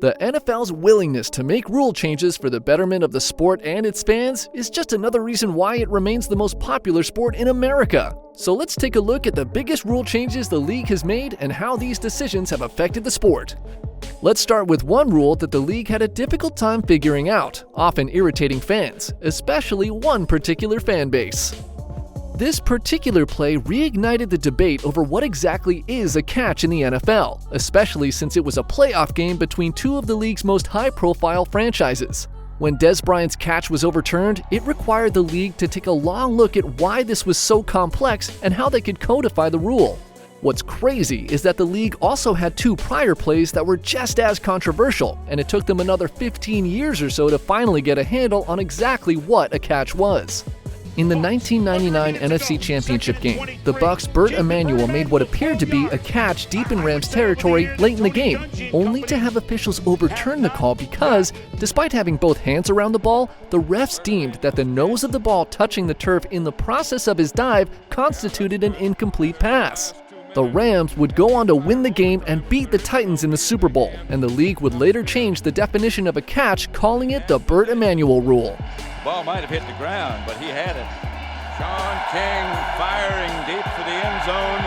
The NFL's willingness to make rule changes for the betterment of the sport and its fans is just another reason why it remains the most popular sport in America. So let's take a look at the biggest rule changes the league has made and how these decisions have affected the sport. Let's start with one rule that the league had a difficult time figuring out, often irritating fans, especially one particular fan base. This particular play reignited the debate over what exactly is a catch in the NFL, especially since it was a playoff game between two of the league's most high-profile franchises. When Dez Bryant's catch was overturned, it required the league to take a long look at why this was so complex and how they could codify the rule. What's crazy is that the league also had two prior plays that were just as controversial, and it took them another 15 years or so to finally get a handle on exactly what a catch was. In the 1999 NFC Championship game, the Bucs' Burt Emanuel made what appeared to be a catch deep in Rams territory late in the game, only to have officials overturn the call because, despite having both hands around the ball, the refs deemed that the nose of the ball touching the turf in the process of his dive constituted an incomplete pass. The Rams would go on to win the game and beat the Titans in the Super Bowl, and the league would later change the definition of a catch, calling it the Burt Emanuel rule. The ball might have hit the ground, but he had it. Sean King firing deep for the end zone.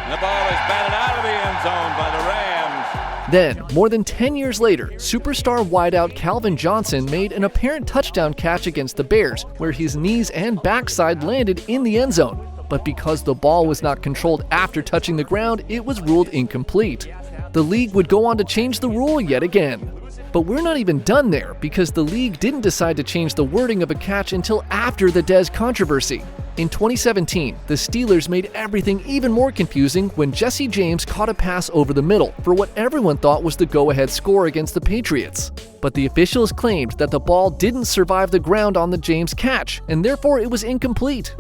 And the ball is batted out of the end zone by the Rams. Then, more than 10 years later, superstar wideout Calvin Johnson made an apparent touchdown catch against the Bears, where his knees and backside landed in the end zone. But because the ball was not controlled after touching the ground, it was ruled incomplete. The league would go on to change the rule yet again. But we're not even done there, because the league didn't decide to change the wording of a catch until after the Dez controversy. In 2017, the Steelers made everything even more confusing when Jesse James caught a pass over the middle for what everyone thought was the go-ahead score against the Patriots. But the officials claimed that the ball didn't survive the ground on the James catch, and therefore it was incomplete.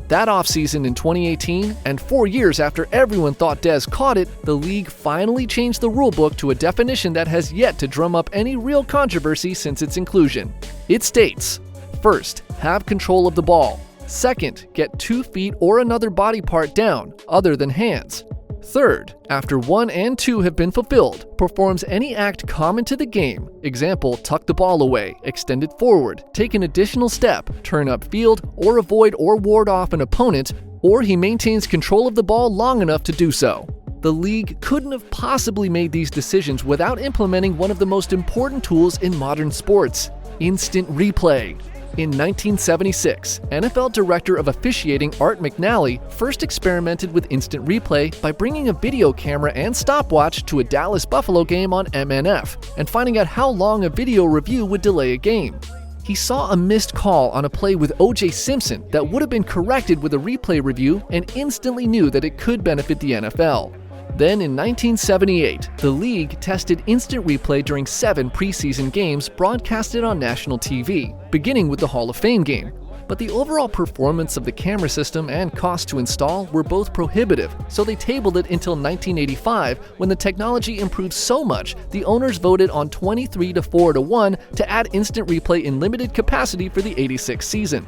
That offseason in 2018, and 4 years after everyone thought Dez caught it, the league finally changed the rulebook to a definition that has yet to drum up any real controversy since its inclusion. It states, first, have control of the ball. Second, get 2 feet or another body part down, other than hands. Third, after 1 and 2 have been fulfilled, performs any act common to the game, example, tuck the ball away, extend it forward, take an additional step, turn upfield, or avoid or ward off an opponent, or he maintains control of the ball long enough to do so. The league couldn't have possibly made these decisions without implementing one of the most important tools in modern sports, instant replay. In 1976, NFL Director of Officiating Art McNally first experimented with instant replay by bringing a video camera and stopwatch to a Dallas-Buffalo game on MNF and finding out how long a video review would delay a game. He saw a missed call on a play with O.J. Simpson that would have been corrected with a replay review and instantly knew that it could benefit the NFL. Then in 1978, the league tested instant replay during 7 preseason games broadcasted on national TV, beginning with the Hall of Fame game. But the overall performance of the camera system and cost to install were both prohibitive, so they tabled it until 1985, when the technology improved so much the owners voted on 23-4-1 to add instant replay in limited capacity for the '86 season.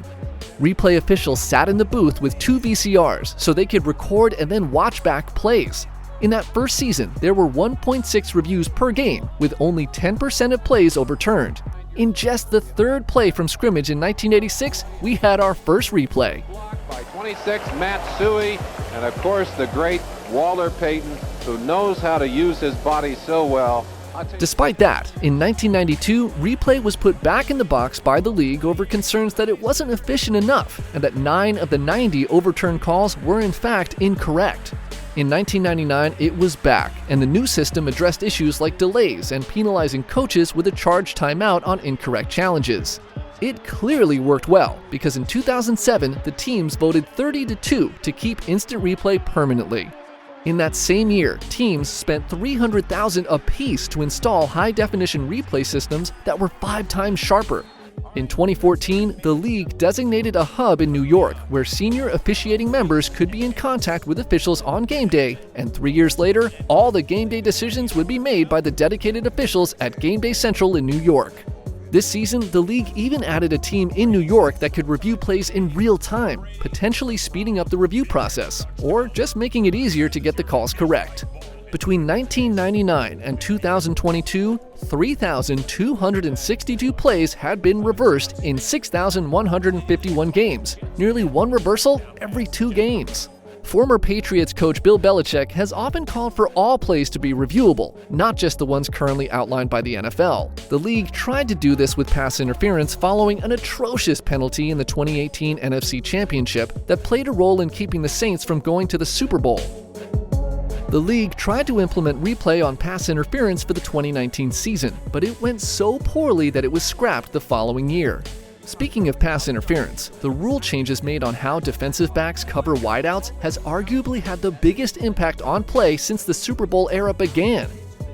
Replay officials sat in the booth with 2 VCRs so they could record and then watch back plays. In that first season, there were 1.6 reviews per game, with only 10% of plays overturned. In just the 3rd play from scrimmage in 1986, we had our first replay. By 26, Matt Suhey, and of course the great Walter Payton, who knows how to use his body so well. Despite that, in 1992, replay was put back in the box by the league over concerns that it wasn't efficient enough, and that 9 of the 90 overturned calls were in fact incorrect. In 1999, it was back, and the new system addressed issues like delays and penalizing coaches with a charged timeout on incorrect challenges. It clearly worked well, because in 2007, the teams voted 30-2 to keep instant replay permanently. In that same year, teams spent $300,000 apiece to install high-definition replay systems that were 5 times sharper. In 2014, the league designated a hub in New York where senior officiating members could be in contact with officials on game day, and 3 years later, all the game day decisions would be made by the dedicated officials at Game Day Central in New York. This season, the league even added a team in New York that could review plays in real time, potentially speeding up the review process, or just making it easier to get the calls correct. Between 1999 and 2022, 3,262 plays had been reversed in 6,151 games, nearly one reversal every 2 games. Former Patriots coach Bill Belichick has often called for all plays to be reviewable, not just the ones currently outlined by the NFL. The league tried to do this with pass interference following an atrocious penalty in the 2018 NFC Championship that played a role in keeping the Saints from going to the Super Bowl. The league tried to implement replay on pass interference for the 2019 season, but it went so poorly that it was scrapped the following year. Speaking of pass interference, the rule changes made on how defensive backs cover wideouts has arguably had the biggest impact on play since the Super Bowl era began.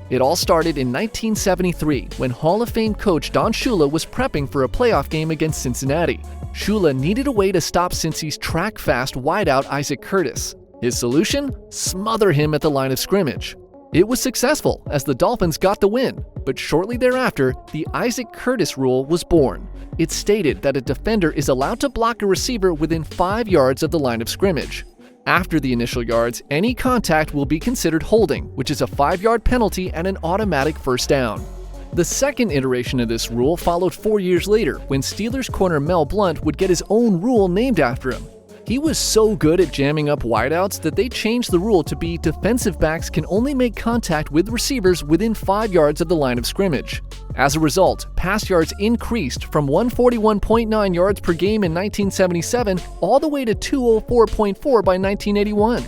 It all started in 1973 when Hall of Fame coach Don Shula was prepping for a playoff game against Cincinnati. Shula needed a way to stop Cincy's track-fast wideout Isaac Curtis. His solution? Smother him at the line of scrimmage. It was successful as the Dolphins got the win, but shortly thereafter, the Isaac Curtis rule was born. It stated that a defender is allowed to block a receiver within 5 yards of the line of scrimmage. After the initial yards, any contact will be considered holding, which is a 5-yard penalty and an automatic first down. The second iteration of this rule followed 4 years later when Steelers corner Mel Blount would get his own rule named after him. He was so good at jamming up wideouts that they changed the rule to be defensive backs can only make contact with receivers within 5 yards of the line of scrimmage. As a result, pass yards increased from 141.9 yards per game in 1977 all the way to 204.4 by 1981.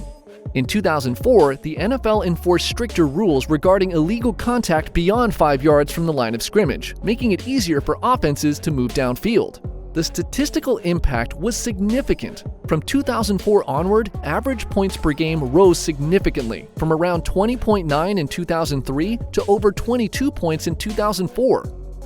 In 2004, the NFL enforced stricter rules regarding illegal contact beyond 5 yards from the line of scrimmage, making it easier for offenses to move downfield. The statistical impact was significant. From 2004 onward, average points per game rose significantly, from around 20.9 in 2003 to over 22 points in 2004.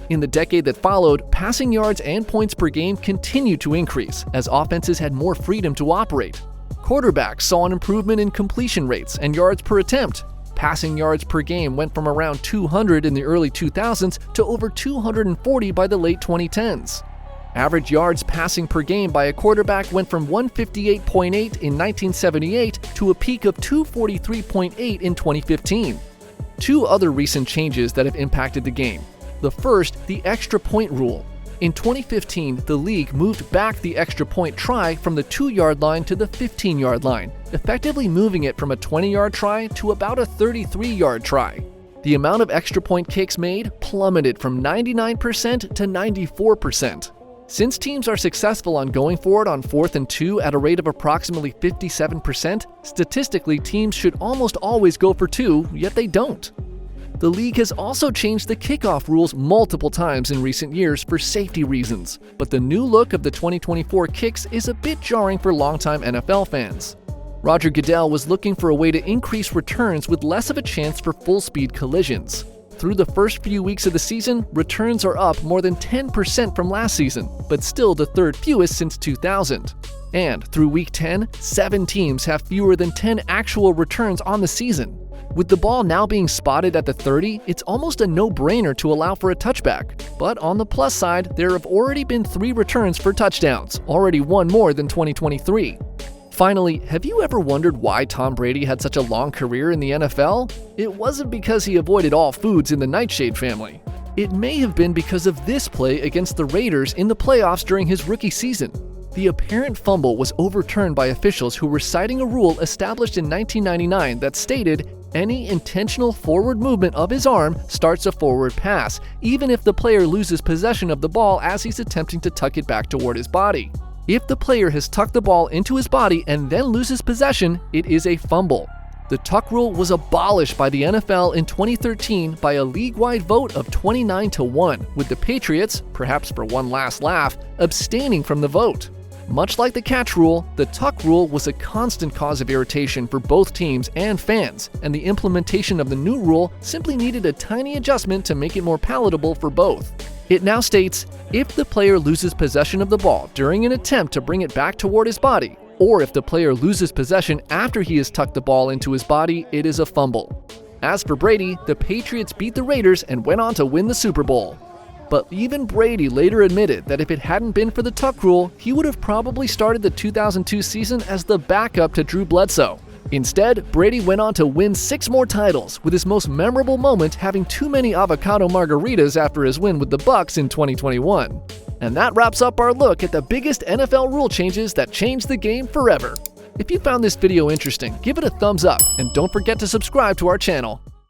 In the decade that followed, passing yards and points per game continued to increase as offenses had more freedom to operate. Quarterbacks saw an improvement in completion rates and yards per attempt. Passing yards per game went from around 200 in the early 2000s to over 240 by the late 2010s. Average yards passing per game by a quarterback went from 158.8 in 1978 to a peak of 243.8 in 2015. 2 other recent changes that have impacted the game. The first, the extra point rule. In 2015, the league moved back the extra point try from the 2-yard line to the 15-yard line, effectively moving it from a 20-yard try to about a 33-yard try. The amount of extra point kicks made plummeted from 99% to 94%. Since teams are successful on going for it on 4th and 2 at a rate of approximately 57%, statistically teams should almost always go for 2, yet they don't. The league has also changed the kickoff rules multiple times in recent years for safety reasons, but the new look of the 2024 kicks is a bit jarring for longtime NFL fans. Roger Goodell was looking for a way to increase returns with less of a chance for full-speed collisions. Through the first few weeks of the season, returns are up more than 10% from last season, but still the 3rd fewest since 2000. And through week 10, 7 teams have fewer than 10 actual returns on the season. With the ball now being spotted at the 30, it's almost a no-brainer to allow for a touchback. But on the plus side, there have already been 3 returns for touchdowns, already one more than 2023. Finally, have you ever wondered why Tom Brady had such a long career in the NFL? It wasn't because he avoided all foods in the Nightshade family. It may have been because of this play against the Raiders in the playoffs during his rookie season. The apparent fumble was overturned by officials who were citing a rule established in 1999 that stated, any intentional forward movement of his arm starts a forward pass, even if the player loses possession of the ball as he's attempting to tuck it back toward his body. If the player has tucked the ball into his body and then loses possession, it is a fumble. The tuck rule was abolished by the NFL in 2013 by a league-wide vote of 29-1, with the Patriots, perhaps for one last laugh, abstaining from the vote. Much like the catch rule, the tuck rule was a constant cause of irritation for both teams and fans, and the implementation of the new rule simply needed a tiny adjustment to make it more palatable for both. It now states, if the player loses possession of the ball during an attempt to bring it back toward his body, or if the player loses possession after he has tucked the ball into his body, it is a fumble. As for Brady, the Patriots beat the Raiders and went on to win the Super Bowl. But even Brady later admitted that if it hadn't been for the tuck rule, he would have probably started the 2002 season as the backup to Drew Bledsoe. Instead, Brady went on to win 6 more titles, with his most memorable moment having too many avocado margaritas after his win with the Bucs in 2021. And that wraps up our look at the biggest NFL rule changes that changed the game forever. If you found this video interesting, give it a thumbs up and don't forget to subscribe to our channel.